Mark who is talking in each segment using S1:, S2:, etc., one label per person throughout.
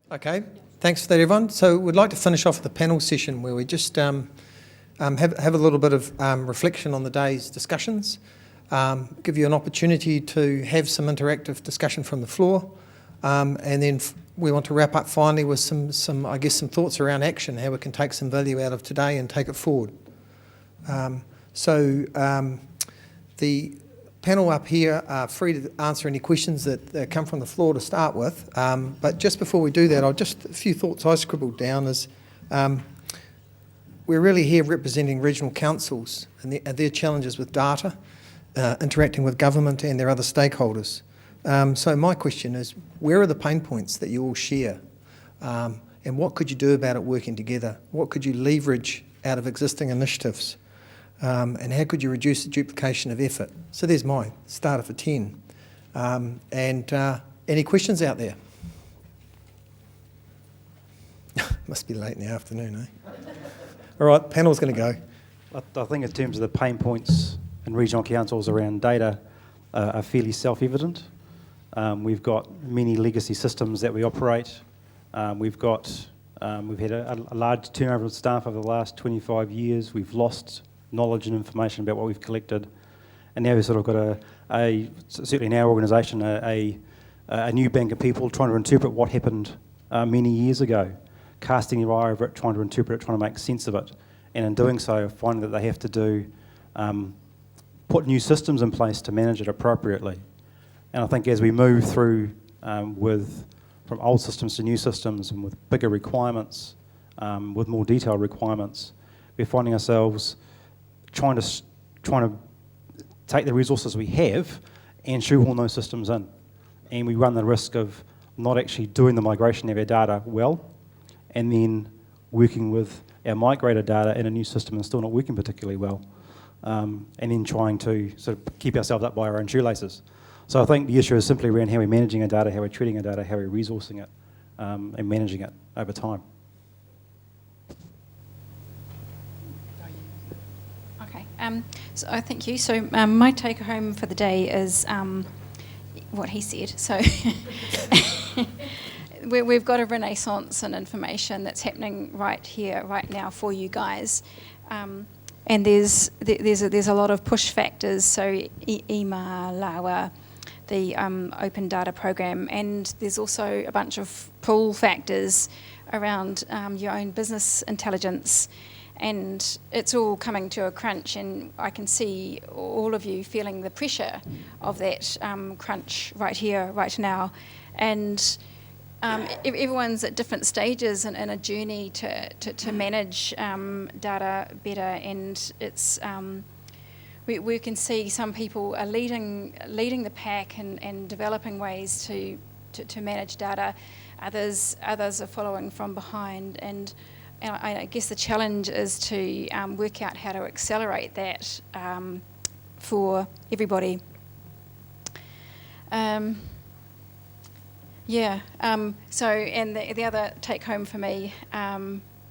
S1: Okay, thanks for that, everyone. So we'd like to finish off the panel session where we just have a little bit of reflection on the day's discussions, give you an opportunity to have some interactive discussion from the floor, and then we want to wrap up finally with some thoughts around action, how we can take some value out of today and take it forward. The panel up here are free to answer any questions that come from the floor to start with. But just before we do that, a few thoughts I scribbled down is we're really here representing regional councils and their challenges with data, interacting with government and their other stakeholders. So my question is, where are the pain points that you all share? And what could you do about it working together? What could you leverage out of existing initiatives? And how could you reduce the duplication of effort? So there's my starter for 10. Any questions out there? Must be late in the afternoon, eh? All right, panel's going to go.
S2: I think in terms of the pain points in regional councils around data are fairly self-evident. We've got many legacy systems that we operate. We've had a large turnover of staff over the last 25 years. We've lost knowledge and information about what we've collected, and now we've sort of got certainly in our organisation, a new bank of people trying to interpret what happened many years ago, casting their eye over it, trying to interpret it, trying to make sense of it, and in doing so, finding that they have to put new systems in place to manage it appropriately. And I think as we move through from old systems to new systems and with bigger requirements, with more detailed requirements, we're finding ourselves trying to take the resources we have and shoehorn those systems in. And we run the risk of not actually doing the migration of our data well, and then working with our migrated data in a new system and still not working particularly well, and then trying to sort of keep ourselves up by our own shoelaces. So I think the issue is simply around how we're managing our data, how we're treating our data, how we're resourcing it, and managing it over time.
S3: So thank you. So my take home for the day is what he said. So we've got a renaissance in information that's happening right here, right now for you guys, and there's a lot of push factors. So EMA, LAWA, the Open Data Program, and there's also a bunch of pull factors around your own business intelligence. And it's all coming to a crunch, and I can see all of you feeling the pressure of that crunch right here, right now. And everyone's at different stages in a journey to manage data better, and it's we can see some people are leading the pack and developing ways to manage data. Others are following from behind, and I guess the challenge is to work out how to accelerate that for everybody. So, and the other take home for me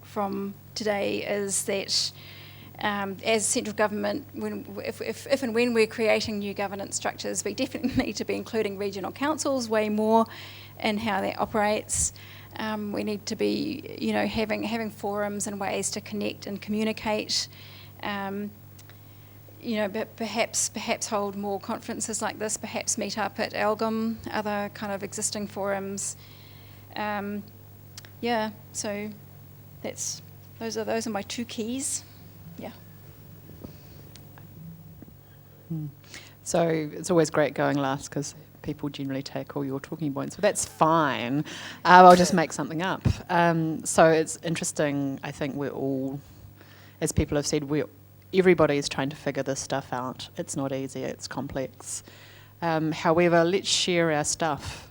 S3: from today is that as central government, if and when we're creating new governance structures, we definitely need to be including regional councils way more in how that operates. We need to be, having forums and ways to connect and communicate. But perhaps hold more conferences like this. Perhaps meet up at Algom, other kind of existing forums. So those are my two keys. Yeah.
S4: So it's always great going last because people generally take all your talking points, but that's fine. I'll just make something up. So it's interesting. I think we're all, as people have said, everybody is trying to figure this stuff out. It's not easy. It's complex. However, let's share our stuff.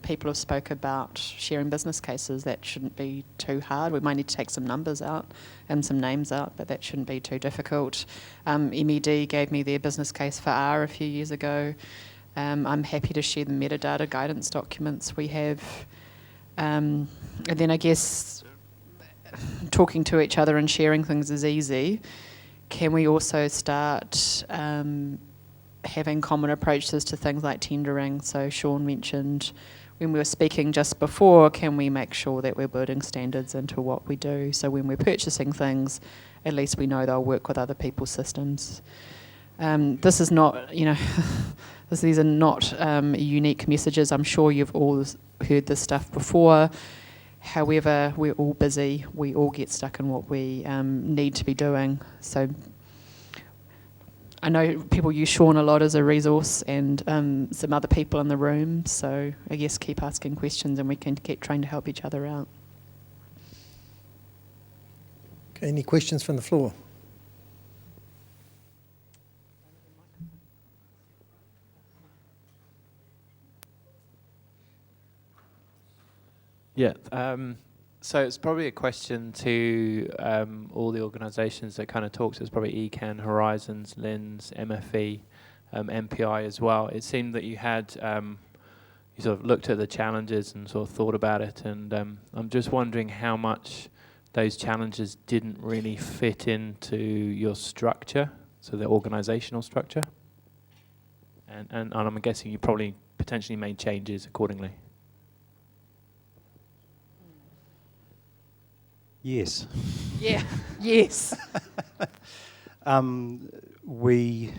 S4: People have spoke about sharing business cases. That shouldn't be too hard. We might need to take some numbers out and some names out, but that shouldn't be too difficult. MED gave me their business case for R a few years ago. I'm happy to share the metadata guidance documents we have. And then I guess talking to each other and sharing things is easy. Can we also start having common approaches to things like tendering? So Sean mentioned when we were speaking just before, can we make sure that we're building standards into what we do? So when we're purchasing things, at least we know they'll work with other people's systems. This is not, these are not unique messages. I'm sure you've all heard this stuff before. However, we're all busy. We all get stuck in what we need to be doing. So I know people use Sean a lot as a resource, and some other people in the room. So I guess keep asking questions, and we can keep trying to help each other out.
S1: Okay, any questions from the floor?
S5: Yeah, so it's probably a question to all the organisations that kind of talks. It's probably ECAN, Horizons, Linn's, MFE, MPI as well. It seemed that you had, you sort of looked at the challenges and sort of thought about it, and I'm just wondering how much those challenges didn't really fit into your structure, so the organisational structure. And I'm guessing you probably potentially made changes accordingly.
S2: Yes.
S4: Yeah. Yes.
S2: We,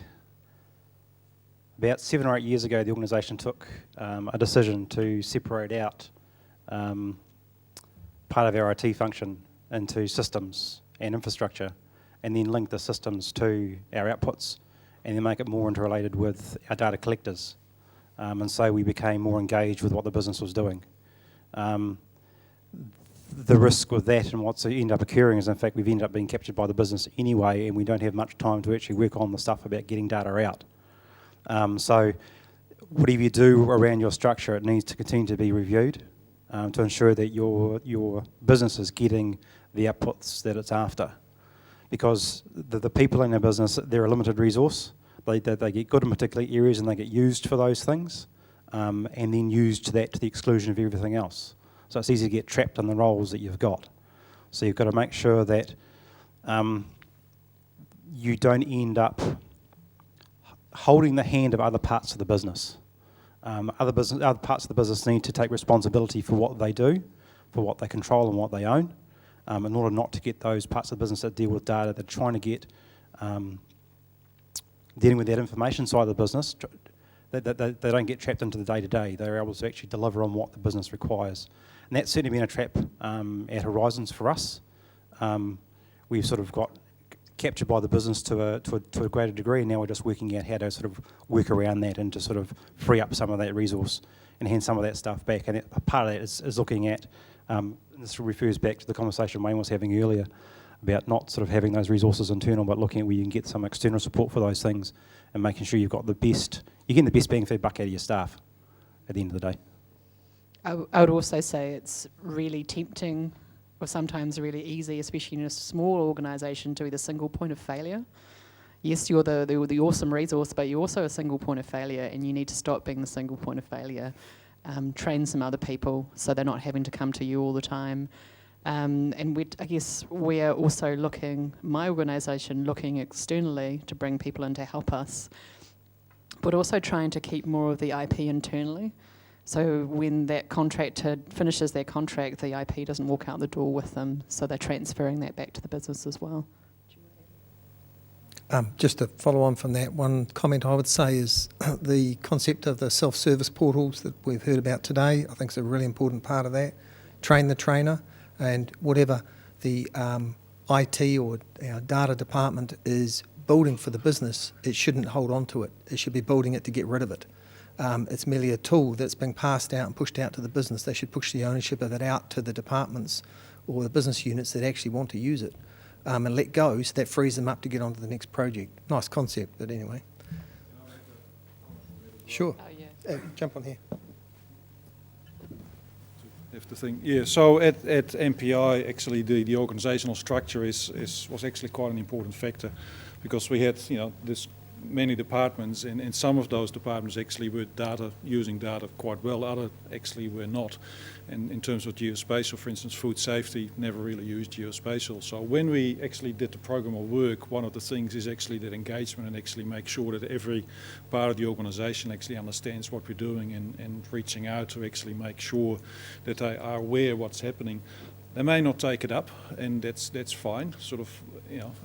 S2: about 7 or 8 years ago, the organisation took a decision to separate out part of our IT function into systems and infrastructure, and then link the systems to our outputs, and then make it more interrelated with our data collectors. And so we became more engaged with what the business was doing. The risk with that and what's ended up occurring is, in fact, we've ended up being captured by the business anyway, and we don't have much time to actually work on the stuff about getting data out. So whatever you do around your structure, it needs to continue to be reviewed to ensure that your business is getting the outputs that it's after. Because the people in our business, they're a limited resource. They get good in particular areas and they get used for those things, and then used to the exclusion of everything else. So it's easy to get trapped in the roles that you've got. So you've got to make sure that you don't end up holding the hand of other parts of the business. Other parts of the business need to take responsibility for what they do, for what they control and what they own, in order not to get those parts of the business that deal with data, that are trying to get, dealing with that information side of the business, they don't get trapped into the day-to-day. They're able to actually deliver on what the business requires. And that's certainly been a trap at Horizons for us. We've sort of got captured by the business to a greater degree, and now we're just working out how to sort of work around that and to sort of free up some of that resource and hand some of that stuff back. And part of that is looking at, and this refers back to the conversation Wayne was having earlier about not sort of having those resources internal, but looking at where you can get some external support for those things and making sure you've got you're getting the best bang for your buck out of your staff at the end of the day.
S4: I would also say it's really tempting, or sometimes really easy, especially in a small organisation, to be the single point of failure. Yes, you're the awesome resource, but you're also a single point of failure, and you need to stop being the single point of failure. Train some other people so they're not having to come to you all the time. And I guess we're also my organisation, looking externally to bring people in to help us, but also trying to keep more of the IP internally. So when that contractor finishes their contract, the IP doesn't walk out the door with them, so they're transferring that back to the business as well.
S1: Just to follow on from that, one comment I would say is the concept of the self-service portals that we've heard about today, I think is a really important part of that. Train the trainer, and whatever the IT or our data department is building for the business, it shouldn't hold on to it. It should be building it to get rid of it. It's merely a tool that's being passed out and pushed out to the business. They should push the ownership of it out to the departments or the business units that actually want to use it, and let go, so that frees them up to get on to the next project. Nice concept, but anyway. Sure.
S4: Oh, yeah.
S1: Jump on here.
S6: If the thing, yeah. So at MPI, actually, the organisational structure was actually quite an important factor, because we had this many departments, and some of those departments actually were using data quite well, other actually were not. And in terms of geospatial, for instance, food safety never really used geospatial. So when we actually did the program of work, one of the things is actually that engagement and actually make sure that every part of the organisation actually understands what we're doing and reaching out to actually make sure that they are aware of what's happening. They may not take it up, and that's fine, sort of,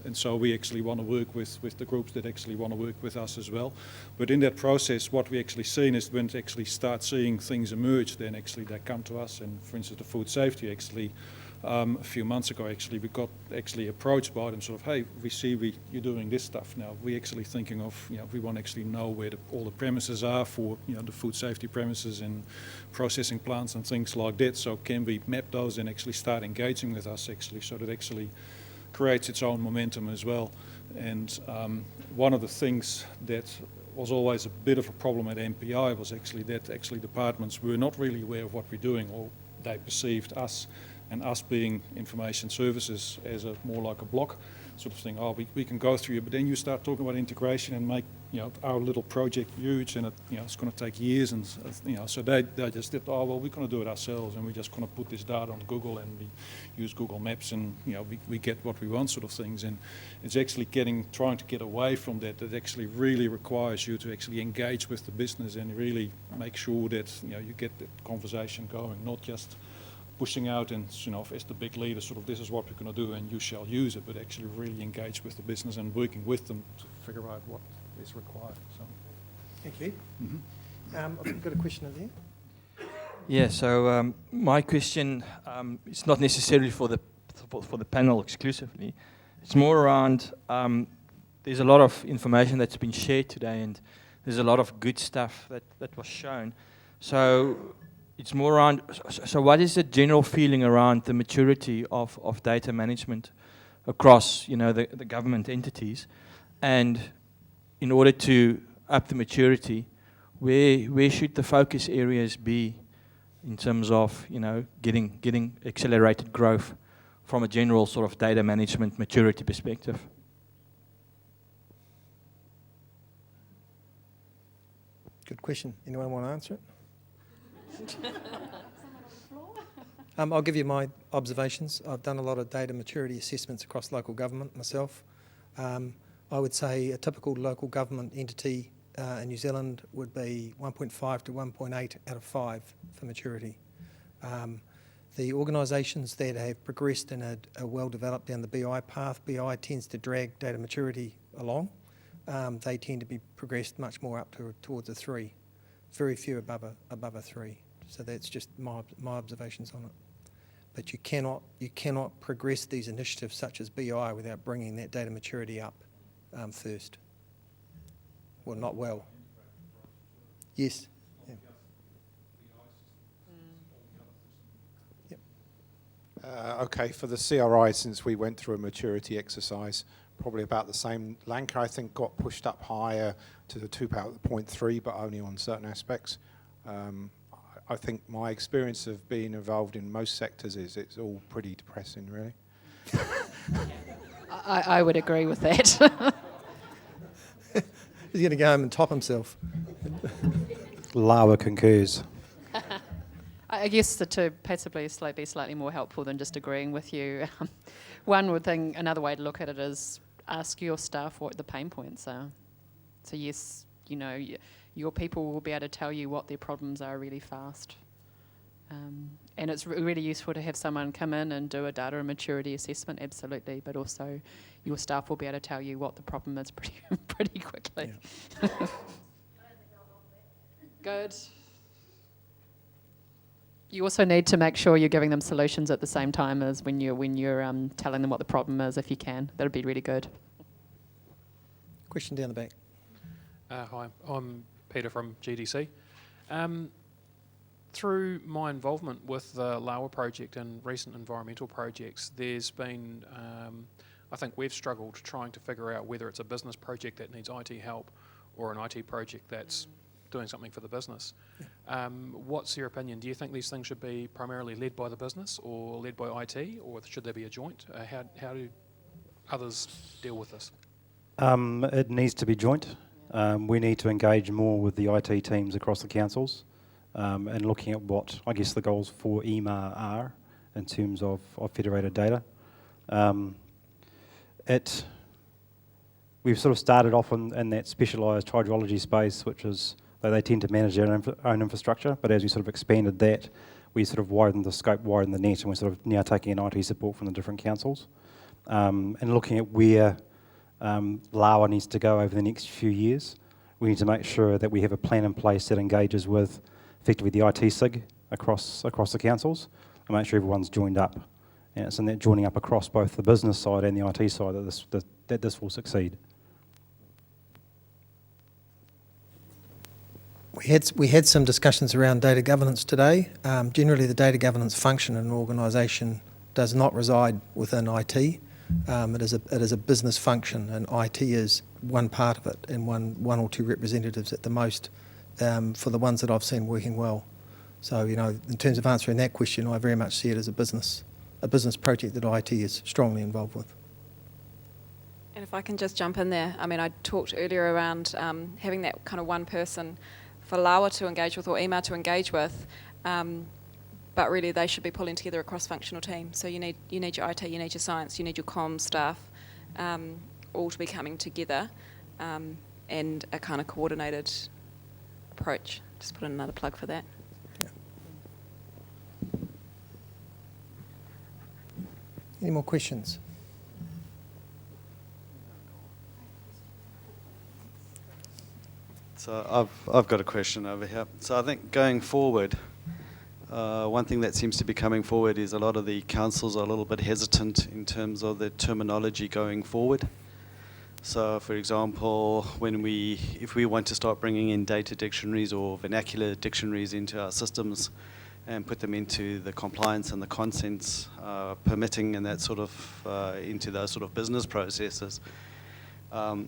S6: and so we actually want to work with the groups that actually want to work with us as well. But in that process, what we actually seen is when they actually start seeing things emerge, then actually they come to us, and for instance, the food safety actually, a few months ago actually, we got actually approached by them, sort of, hey, we see you're doing this stuff now. We're actually thinking of, we want to actually know where all the premises are for, the food safety premises and processing plants and things like that. So can we map those and actually start engaging with us actually, so that actually creates its own momentum as well. And one of the things that was always a bit of a problem at MPI was actually that departments were not really aware of what we're doing, or they perceived us and us being information services as a more like a block sort of thing. Oh, we can go through you, but then you start talking about integration and make our little project huge, and it's going to take years, and so they just did, oh well, we're going to do it ourselves, and we're just going to put this data on Google, and we use Google Maps, and we get what we want, sort of things. And it's actually trying to get away from that. That actually really requires you to actually engage with the business and really make sure that you get that conversation going, not just pushing out and as the big leader, sort of, this is what we're going to do and you shall use it, but actually really engage with the business and working with them to figure out what is required. So,
S1: Thank you. Mm-hmm. I've got a question over there.
S7: Yeah, so my question is not necessarily for the panel exclusively. It's more around, there's a lot of information that's been shared today, and there's a lot of good stuff that was shown. So it's more around, so what is the general feeling around the maturity of data management across, the government entities? And in order to up the maturity, where should the focus areas be in terms of, getting accelerated growth from a general sort of data management maturity perspective?
S1: Good question. Anyone want to answer it? I'll give you my observations. I've done a lot of data maturity assessments across local government myself. I would say a typical local government entity in New Zealand would be 1.5 to 1.8 out of 5 for maturity. The organisations that have progressed and are well developed down the BI path, BI tends to drag data maturity along. They tend to be progressed much more up towards a 3. Very few above a 3. So that's just my observations on it. But you cannot progress these initiatives such as BI without bringing that data maturity up first. Well, not well. Yes. Yeah. Yep.
S8: Okay, for the CRI, since we went through a maturity exercise, probably about the same. Lanka, I think, got pushed up higher to the 2.3, but only on certain aspects. I think my experience of being involved in most sectors is it's all pretty depressing, really.
S4: I would agree with that.
S1: He's going to go home and top himself.
S2: Lawa concurs.
S4: I guess to possibly be slightly more helpful than just agreeing with you, another way to look at it is ask your staff what the pain points are. So yes, your people will be able to tell you what their problems are really fast. And it's really useful to have someone come in and do a data and maturity assessment, absolutely, but also your staff will be able to tell you what the problem is pretty quickly. Yeah. Good. You also need to make sure you're giving them solutions at the same time as when you're telling them what the problem is, if you can. That would be really good.
S1: Question down the back.
S9: Hi, I'm Peter from GDC. Through my involvement with the Lawa project and recent environmental projects, there's been, I think we've struggled trying to figure out whether it's a business project that needs IT help or an IT project that's doing something for the business. Yeah. What's your opinion? Do you think these things should be primarily led by the business or led by IT, or should there be a joint? How do others deal with this?
S2: It needs to be joint. We need to engage more with the IT teams across the councils and looking at what, I guess, the goals for EMA are in terms of federated data. We've sort of started off in that specialised hydrology space, which is, they tend to manage their own infrastructure, but as we sort of expanded that, we sort of widened the scope, widened the net, and we're sort of now taking in IT support from the different councils. And looking at where LAWA needs to go over the next few years, we need to make sure that we have a plan in place that engages with effectively the IT SIG across the councils, and make sure everyone's joined up. And it's in that joining up across both the business side and the IT side that this will succeed.
S1: We had some discussions around data governance today. Generally, the data governance function in an organisation does not reside within IT. It is a business function, and IT is one part of it, and one or two representatives at the most for the ones that I've seen working well. So, you know, in terms of answering that question, I very much see it as a business project that IT is strongly involved with.
S10: And if I can just jump in there, I mean, I talked earlier around having that kind of one person for LAWA to engage with or EMA to engage with, but really they should be pulling together a cross-functional team. So you need your IT, you need your science, you need your comms staff, all to be coming together and a kind of coordinated approach. Just put in another plug for that.
S1: Yeah. Any more questions?
S11: So I've got a question over here. So I think going forward, one thing that seems to be coming forward is a lot of the councils are a little bit hesitant in terms of the terminology going forward. So for example, if we want to start bringing in data dictionaries or vernacular dictionaries into our systems and put them into the compliance and the consents permitting and that sort of into those sort of business processes, I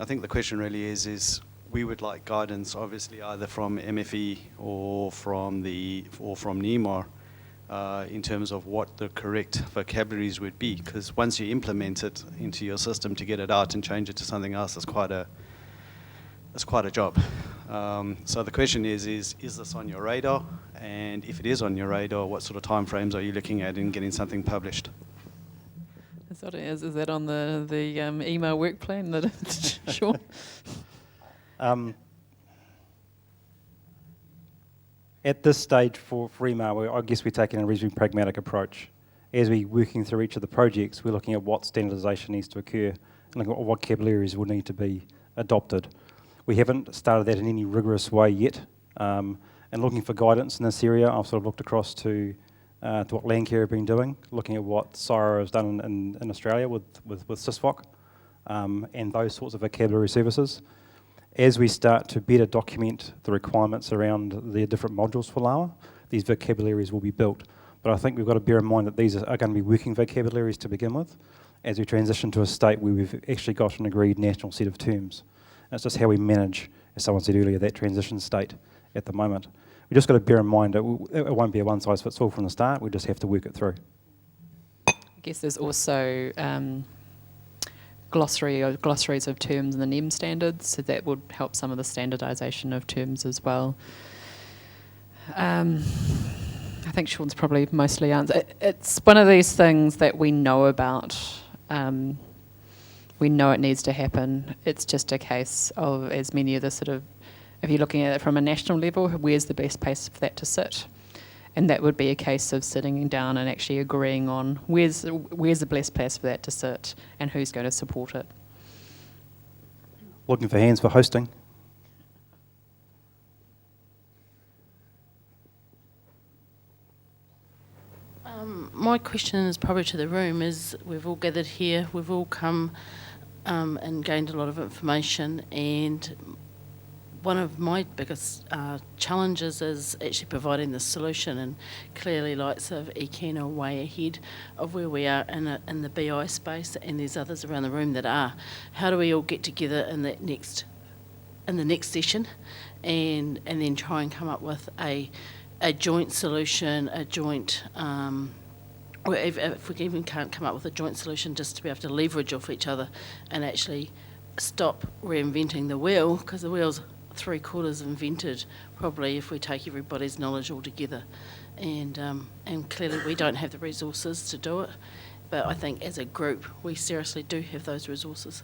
S11: think the question really is we would like guidance, obviously, either from MFE or from NEMAR in terms of what the correct vocabularies would be. Because once you implement it into your system to get it out and change it to something else, it's quite a job. So the question is this on your radar? And if it is on your radar, what sort of timeframes are you looking at in getting something published?
S4: Is that on the email work plan? Sure.
S2: At this stage for email, I guess we're taking a reasonably pragmatic approach. As we're working through each of the projects, we're looking at what standardisation needs to occur and looking at what vocabularies will need to be adopted. We haven't started that in any rigorous way yet, and looking for guidance in this area, I've sort of looked across to what Landcare have been doing, looking at what CSIRO has done in Australia with SysVoc, and those sorts of vocabulary services. As we start to better document the requirements around the different modules for LAWA, these vocabularies will be built. But I think we've got to bear in mind that these are going to be working vocabularies to begin with, as we transition to a state where we've actually got an agreed national set of terms. And it's just how we manage, as someone said earlier, that transition state at the moment. We've just got to bear in mind that it won't be a one-size-fits-all from the start. We just have to work it through.
S4: I guess there's also glossaries of terms in the NEM standards, so that would help some of the standardisation of terms as well. I think Sean's probably mostly answered. It's one of these things that we know about. We know it needs to happen. It's just a case of, as many of the sort of, if you're looking at it from a national level, where's the best place for that to sit? And that would be a case of sitting down and actually agreeing on where's the best place for that to sit and who's going to support it.
S2: Looking for hands for hosting.
S12: My question is probably to the room, is we've all gathered here, we've all come and gained a lot of information, and one of my biggest challenges is actually providing the solution, and clearly likes of ECAN are way ahead of where we are in the BI space, and there's others around the room that are. How do we all get together in the next session and then try and come up with a joint solution, a joint or if we even can't come up with a joint solution, just to be able to leverage off each other and actually stop reinventing the wheel, because the wheel's 3/4 invented probably if we take everybody's knowledge all together. And clearly we don't have the resources to do it, but I think as a group we seriously do have those resources.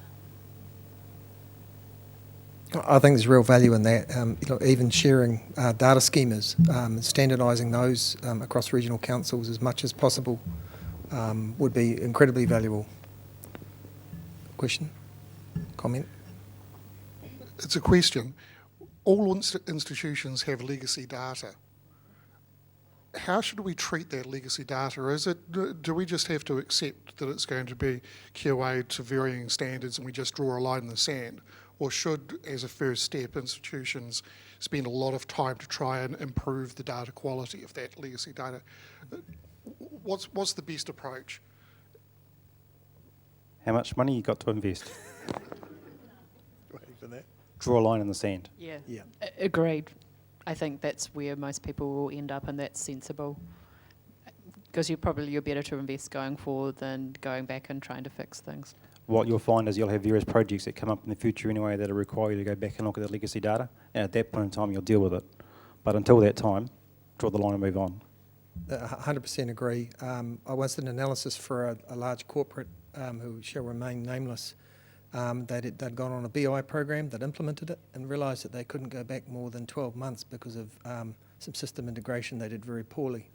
S1: I think there's real value in that. Even sharing data schemas, standardising those across regional councils as much as possible would be incredibly valuable. Question? Comment?
S13: It's a question. All institutions have legacy data. How should we treat that legacy data? Do we just have to accept that it's going to be QA'd to varying standards and we just draw a line in the sand? Or should, as a first step, institutions spend a lot of time to try and improve the data quality of that legacy data? What's the best approach?
S2: How much money you got to invest?
S1: Waiting for that.
S2: Draw a line in the sand.
S4: Yeah.
S1: Yeah.
S4: Agreed. I think that's where most people will end up, and that's sensible. Because you're better to invest going forward than going back and trying to fix things.
S2: What you'll find is you'll have various projects that come up in the future anyway that will require you to go back and look at the legacy data, and at that point in time you'll deal with it. But until that time, draw the line and move on.
S1: 100% agree. I once did an analysis for a large corporate who shall remain nameless. They'd gone on a BI program, they'd implemented it and realised that they couldn't go back more than 12 months because of some system integration they did very poorly.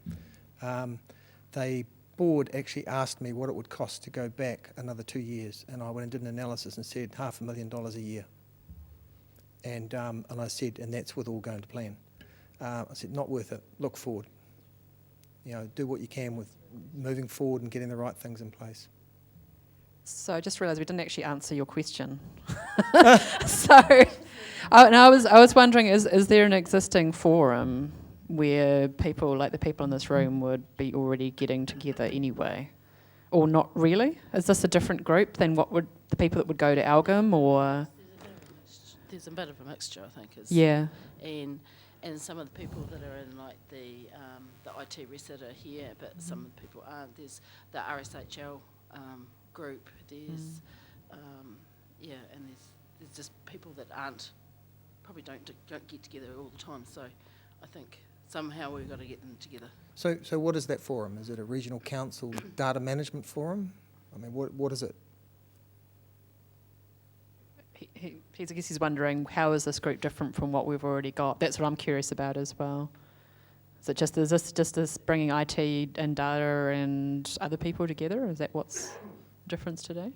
S1: The board actually asked me what it would cost to go back another 2 years, and I went and did an analysis and said $500,000 a year. And I said, and that's with all going to plan. I said, not worth it, look forward. Do what you can with moving forward and getting the right things in place.
S4: So I just realised we didn't actually answer your question. I was wondering, is there an existing forum where people, like the people in this room, would be already getting together anyway? Or not really? Is this a different group than what would the people that would go to Algam, or?
S12: There's a bit of a mixture, I think.
S4: Yeah.
S12: And some of the people that are in like the IT reset are here, but some of the people aren't. There's the RSHL group. There's and there's just people that probably don't get together all the time. So I think somehow we've got to get them together.
S1: So what is that forum? Is it a regional council data management forum? I mean, what is it?
S4: I guess he's wondering, how is this group different from what we've already got? That's what I'm curious about as well. Is this just bringing IT and data and other people together? Is that what's the difference today?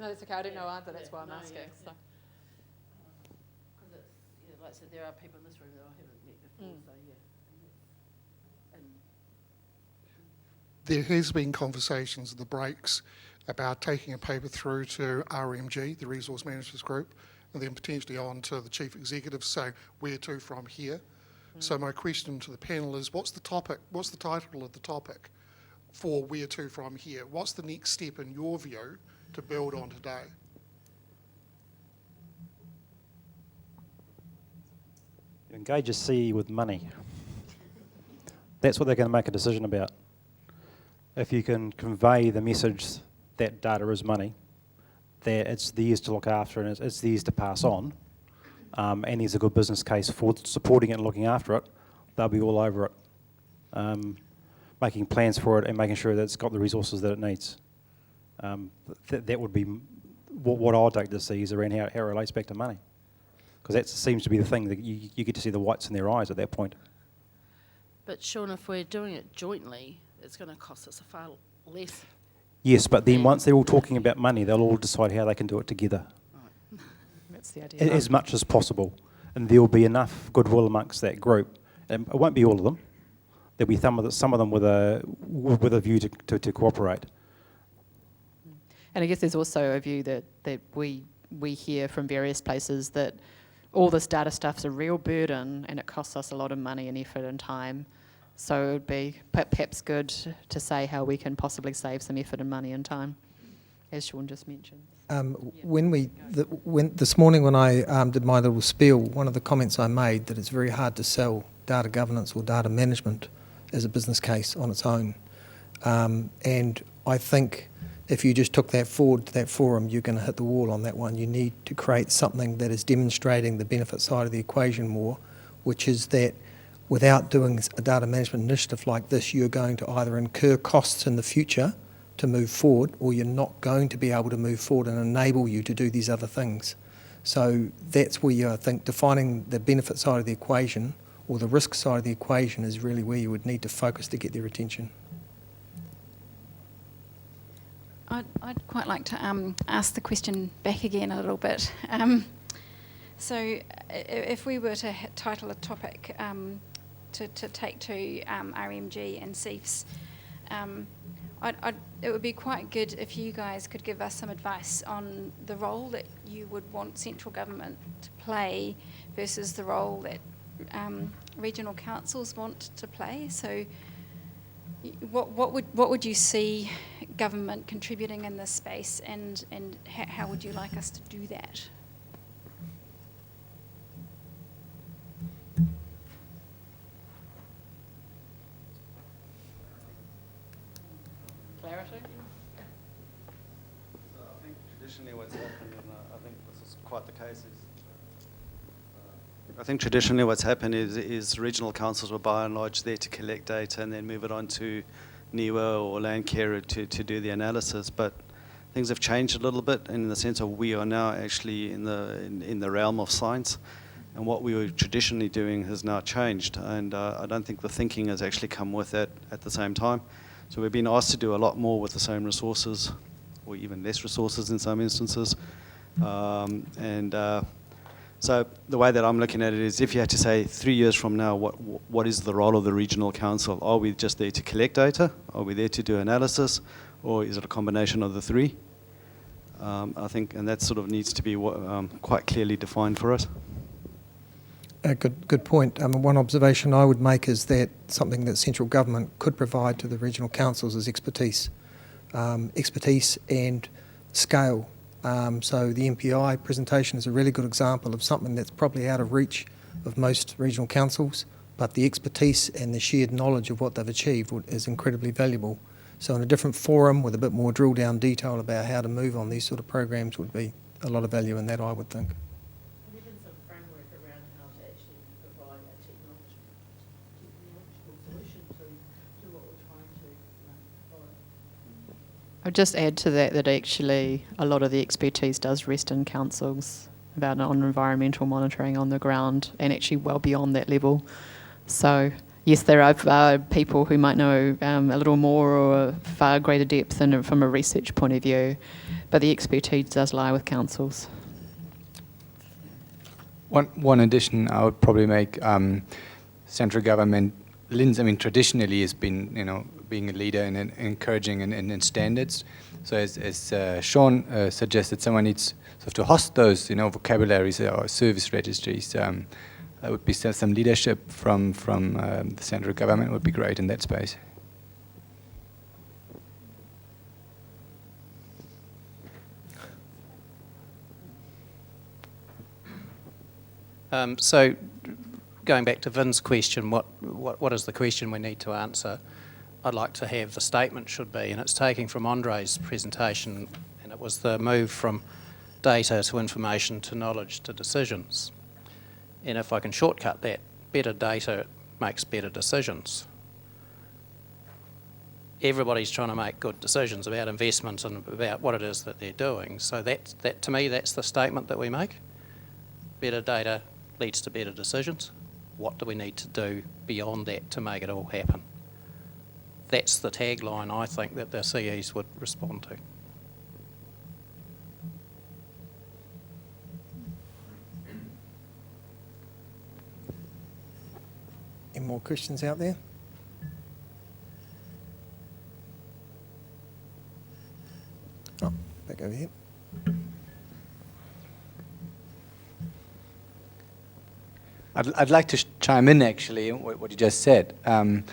S4: No, that's okay. I don't know either. That's why I'm asking. So.
S12: Like I said, there are people in this room that I haven't met before. So yeah.
S13: There has been conversations at the breaks about taking a paper through to RMG, the Resource Managers Group, and then potentially on to the Chief Executive, so where to from here. So my question to the panel is, what's the topic? What's the title of the topic for where to from here? What's the next step in your view to build on today?
S2: You engage a CE with money. That's what they're going to make a decision about. If you can convey the message that data is money, that it's theirs to look after and it's theirs to pass on, and there's a good business case for supporting it and looking after it, they'll be all over it, making plans for it and making sure that it's got the resources that it needs. That would be what I'd like to see, is around how it relates back to money. Because that seems to be the thing, that you get to see the whites in their eyes at that point.
S12: But Sean, if we're doing it jointly, it's going to cost us a far less.
S2: Yes, but then once they're all talking about money, they'll all decide how they can do it together.
S12: Right.
S4: That's the idea.
S2: As much as possible. And there'll be enough goodwill amongst that group. And it won't be all of them. There'll be some of them with a view to cooperate.
S4: And I guess there's also a view that we hear from various places that all this data stuff's a real burden and it costs us a lot of money and effort and time. So it would be perhaps good to say how we can possibly save some effort and money and time, as Sean just mentioned.
S1: This morning when I did my little spiel, one of the comments I made that it's very hard to sell data governance or data management as a business case on its own. And I think if you just took that forward to that forum, you're going to hit the wall on that one. You need to create something that is demonstrating the benefit side of the equation more, which is that without doing a data management initiative like this, you're going to either incur costs in the future to move forward, or you're not going to be able to move forward and enable you to do these other things. So that's where I think defining the benefit side of the equation or the risk side of the equation is really where you would need to focus to get their attention.
S3: I'd quite like to ask the question back again a little bit. So if we were to title a topic to take to RMG and CEFs, it would be quite good if you guys could give us some advice on the role that you would want central government to play versus the role that regional councils want to play. So what would you see government contributing in this space, and how would you like us to do that?
S12: Clarity?
S11: So I think traditionally what's happened, and I think this is quite the case, is I think traditionally what's happened is regional councils were by and large there to collect data and then move it on to NIWA or Landcare to do the analysis. But things have changed a little bit in the sense of we are now actually in the realm of science, and what we were traditionally doing has now changed. And I don't think the thinking has actually come with that at the same time. So we've been asked to do a lot more with the same resources, or even less resources in some instances. So the way that I'm looking at it is, if you had to say 3 years from now, what is the role of the regional council? Are we just there to collect data? Are we there to do analysis? Or is it a combination of the three? I think, and that sort of needs to be quite clearly defined for us.
S1: Good point. One observation I would make is that something that central government could provide to the regional councils is expertise. Expertise and scale. So the MPI presentation is a really good example of something that's probably out of reach of most regional councils, but the expertise and the shared knowledge of what they've achieved is incredibly valuable. So in a different forum with a bit more drill down detail about how to move on these sort of programs would be a lot of value in that, I would think.
S12: And even some framework around how to actually provide a technological solution to what we're trying to provide.
S4: I'll just add to that actually a lot of the expertise does rest in councils about on environmental monitoring on the ground, and actually well beyond that level. So yes, there are people who might know a little more or a far greater depth from a research point of view, but the expertise does lie with councils.
S14: One addition I would probably make, central government, Linn's, traditionally has been, being a leader and encouraging in standards. So as Sean suggested, someone needs sort of to host those, vocabularies or service registries. That would be some leadership from the central government would be great in that space.
S15: So going back to Vin's question, what is the question we need to answer? I'd like to have the statement should be, and it's taking from Andre's presentation, and it was the move from data to information to knowledge to decisions. And if I can shortcut that, better data makes better decisions. Everybody's trying to make good decisions about investment and about what it is that they're doing. So that to me, that's the statement that we make. Better data leads to better decisions. What do we need to do beyond that to make it all happen? That's the tagline I think that the CEs would respond to.
S1: Any more questions out there? Oh, back over here.
S14: I'd like to chime in actually on what you just said, and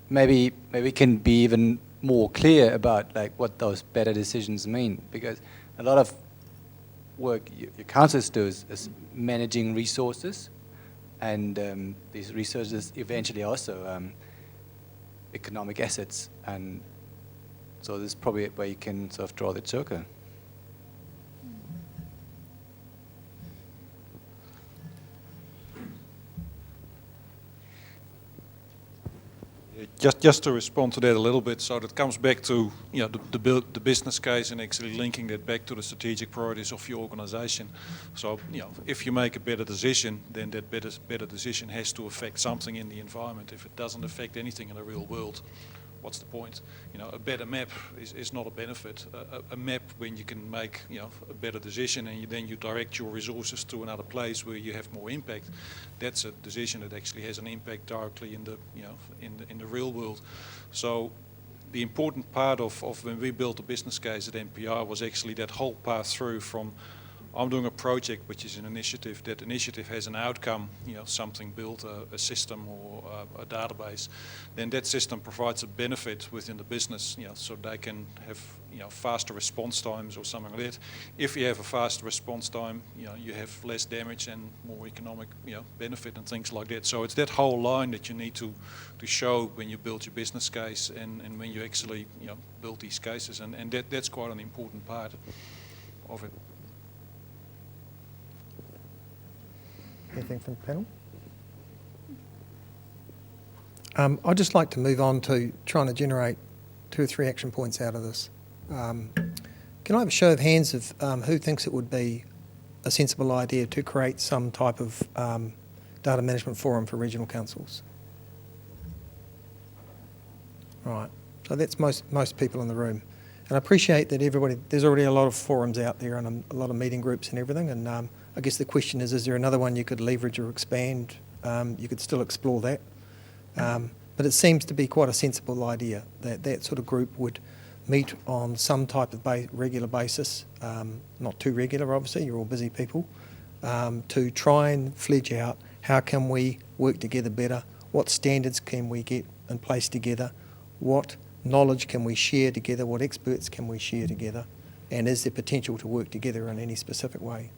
S14: maybe we can be even more clear about what those better decisions mean, because a lot of work your councils do is managing resources, and these resources eventually also economic assets, and So this is probably where you can sort of draw the circle.
S6: Just to respond to that a little bit, so that comes back to the business case and actually linking that back to the strategic priorities of your organisation. So if you make a better decision, then that better decision has to affect something in the environment. If it doesn't affect anything in the real world, what's the point? A better map is not a benefit. A map when you can make a better decision and then you direct your resources to another place where you have more impact. That's a decision that actually has an impact directly in the in the real world. So the important part of when we built the business case at MPI was actually that whole path through from I'm doing a project which is an initiative. That initiative has an outcome, something built, a system or a database. Then that system provides a benefit within the business, so they can have faster response times or something like that. If you have a faster response time, you have less damage and more economic benefit and things like that. So it's that whole line that you need to show when you build your business case and when you actually build these cases, and that's quite an important part of it.
S1: Anything from the panel? I'd just like to move on to trying to generate 2 or 3 action points out of this. Can I have a show of hands of who thinks it would be a sensible idea to create some type of data management forum for regional councils? Right, so that's most people in the room. And I appreciate that there's already a lot of forums out there and a lot of meeting groups and everything, and I guess the question is there another one you could leverage or expand? You could still explore that. But it seems to be quite a sensible idea that sort of group would meet on some type of regular basis, not too regular obviously, you're all busy people, to try and fledge out how can we work together better, what standards can we get in place together, what knowledge can we share together, what experts can we share together, and is there potential to work together in any specific way?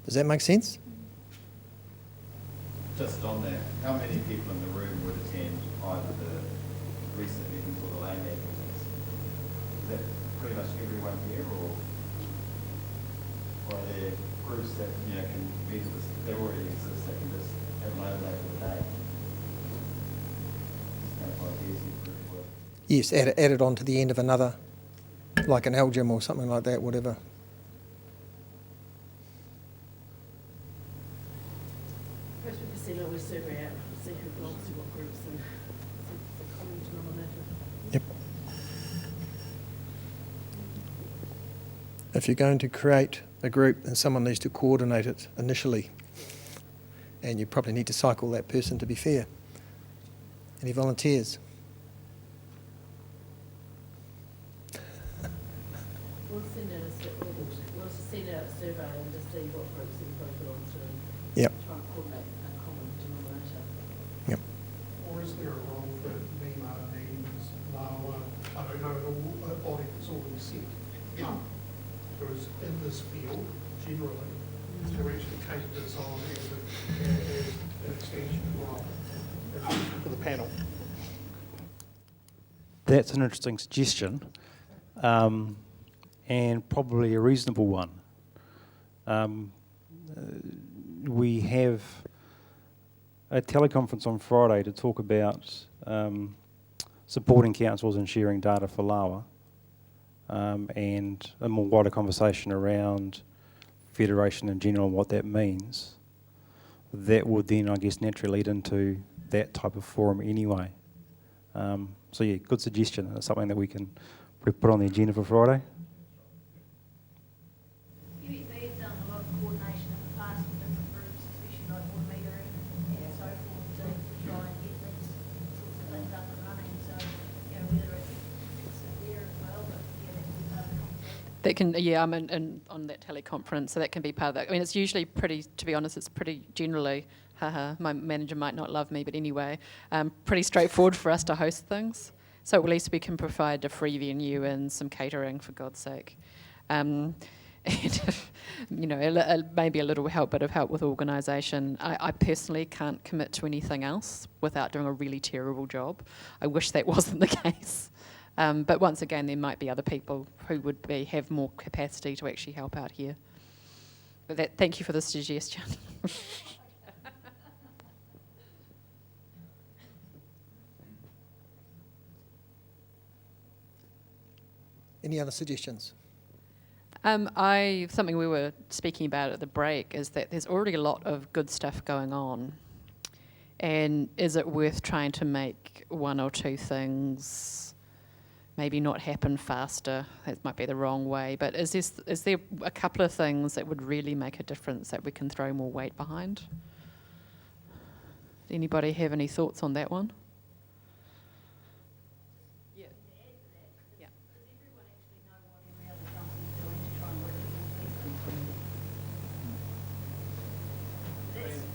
S1: Does that make sense?
S16: Just on that, how many people in the room would attend either the recent meetings or the land meetings? Is that pretty much everyone here, or are there groups that can meet this, that already exist, that can just have an overlap of the day?
S1: Yes, add it on to the end of another, like an LGIM or something like that, whatever.
S12: Perhaps we can send a survey out, see who belongs to what groups and see the common denominator.
S1: Yep. If you're going to create a group, then someone needs to coordinate it initially. And you probably need to cycle that person, to be fair. Any volunteers?
S12: We'll send out a survey and just see what groups everybody belongs to and
S1: Yep.
S12: try and coordinate a common denominator.
S1: Yep.
S13: Or is there a role for NEMA, NEMS, LAWA, I don't know, a body that's already set? Whereas in this field, generally, to actually take this on as an extension role for the panel.
S2: That's an interesting suggestion, and probably a reasonable one. We have a teleconference on Friday to talk about supporting councils and sharing data for LAWA, and a more wider conversation around federation in general and what that means. That would then, I guess, naturally lead into that type of forum anyway. So yeah, good suggestion. It's something that we can put on the agenda for Friday.
S17: They've done a lot of coordination in the past with different groups, especially like water metering and so forth, to try and get these sorts of things up and running. So, whether it's there as well, but that can be part of the conversation.
S4: That can, I'm in on that teleconference, so that can be part of that. I mean, it's usually pretty, to be honest, it's pretty generally, my manager might not love me, but anyway, pretty straightforward for us to host things. So at least we can provide a free venue and some catering, for God's sake. And if, maybe a little bit of help with organisation. I personally can't commit to anything else without doing a really terrible job. I wish that wasn't the case. But once again, there might be other people who would have more capacity to actually help out here. But thank you for the suggestion.
S1: Any other suggestions?
S4: Something we were speaking about at the break is that there's already a lot of good stuff going on. And is it worth trying to make one or two things maybe not happen faster? That might be the wrong way. But is there a couple of things that would really make a difference that we can throw more weight behind? Anybody have any thoughts on that one?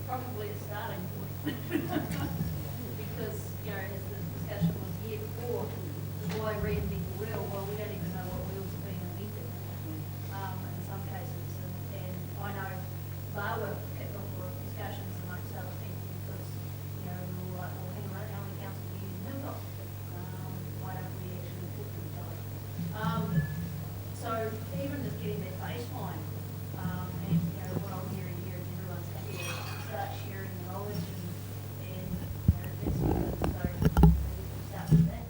S17: Probably a starting point. Because, you know, as the discussion was here before, why reinvent the wheel? Well, we don't even know what wheels are being invented in some cases. And I know Lawa kicked off a lot of discussions amongst other people because, you know, we were like, well, hang on, how many councils are using Hilltop? Why don't we actually put them together? So even just getting that baseline, and, you know, what I'm hearing here is everyone's happy to start sharing the knowledge and that's good. So we start with that.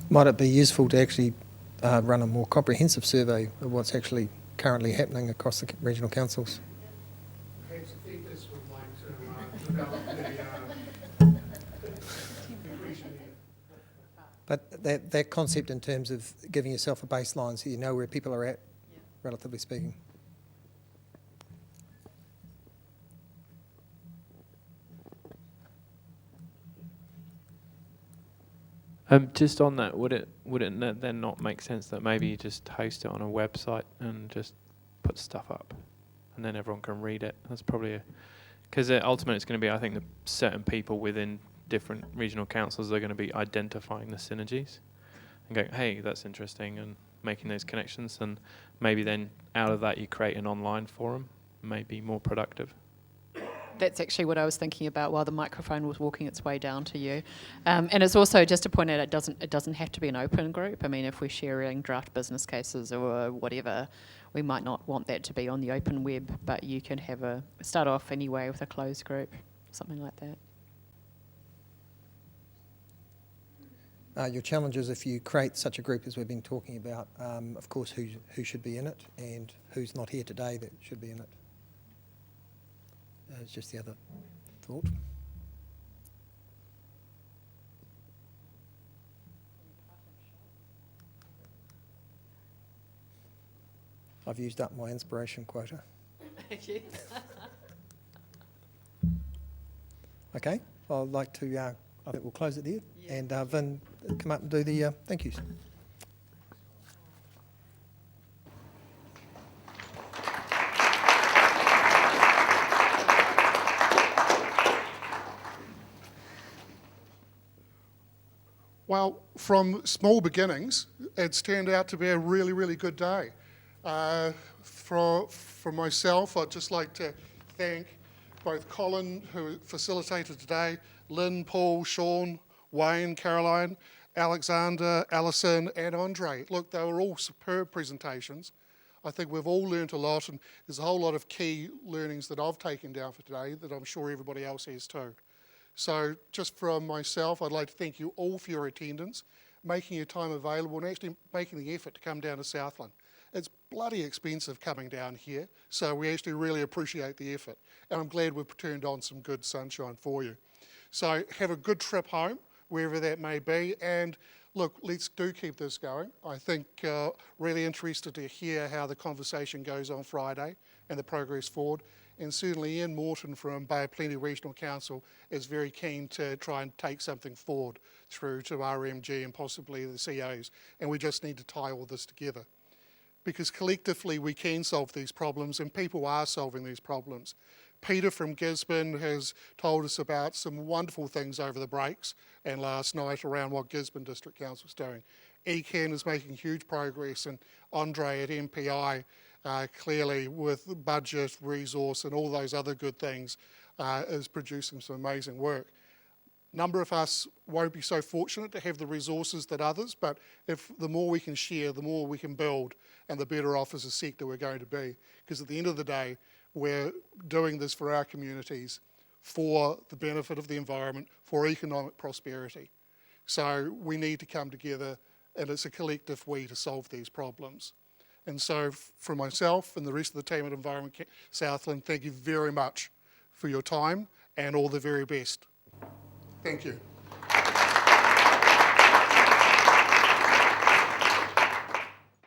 S1: Might it be useful to actually run a more comprehensive survey of what's actually currently happening across the regional councils?
S13: Perhaps Ethos would like to develop the questionnaire.
S1: But that concept in terms of giving yourself a baseline so you know where people are at, relatively speaking.
S5: Just on that, would it then not make sense that maybe you just host it on a website and just put stuff up, and then everyone can read it? That's probably because ultimately it's going to be, I think, the certain people within different regional councils are going to be identifying the synergies and going, hey, that's interesting, and making those connections, and maybe then out of that you create an online forum, maybe more productive.
S4: That's actually what I was thinking about while the microphone was walking its way down to you. And it's also, just to point out, it doesn't have to be an open group. I mean, if we're sharing draft business cases or whatever, we might not want that to be on the open web, but you can start off anyway with a closed group, something like that.
S1: Your challenge is if you create such a group as we've been talking about, of course, who should be in it and who's not here today that should be in it. It's just the other thought. I've used up my inspiration quota. Okay, I'd like to, I think we'll close it there. Yeah. And Vin, come up and do the thank yous.
S13: Well, from small beginnings, it's turned out to be a really, really good day. For myself, I'd just like to thank both Colin, who facilitated today, Lynn, Paul, Sean, Wayne, Caroline, Alexander, Alison, and Andre. Look, they were all superb presentations. I think we've all learnt a lot, and there's a whole lot of key learnings that I've taken down for today that I'm sure everybody else has too. So just from myself, I'd like to thank you all for your attendance, making your time available and actually making the effort to come down to Southland. It's bloody expensive coming down here, so we actually really appreciate the effort. And I'm glad we've turned on some good sunshine for you. So have a good trip home, wherever that may be. And look, let's keep this going. I think really interested to hear how the conversation goes on Friday and the progress forward. And certainly Ian Morton from Bay of Plenty Regional Council is very keen to try and take something forward through to RMG and possibly the COs. And we just need to tie all this together. Because collectively we can solve these problems, and people are solving these problems. Peter from Gisborne has told us about some wonderful things over the breaks and last night around what Gisborne District Council is doing. ECAN is making huge progress, and Andre at MPI clearly with budget, resource and all those other good things is producing some amazing work. number of us won't be so fortunate to have the resources that others, but if the more we can share, the more we can build, and the better off as a sector we're going to be. Because at the end of the day, we're doing this for our communities, for the benefit of the environment, for economic prosperity. So we need to come together, and it's a collective we to solve these problems. And so for myself and the rest of the team at Environment Southland, thank you very much for your time and all the very best. Thank you.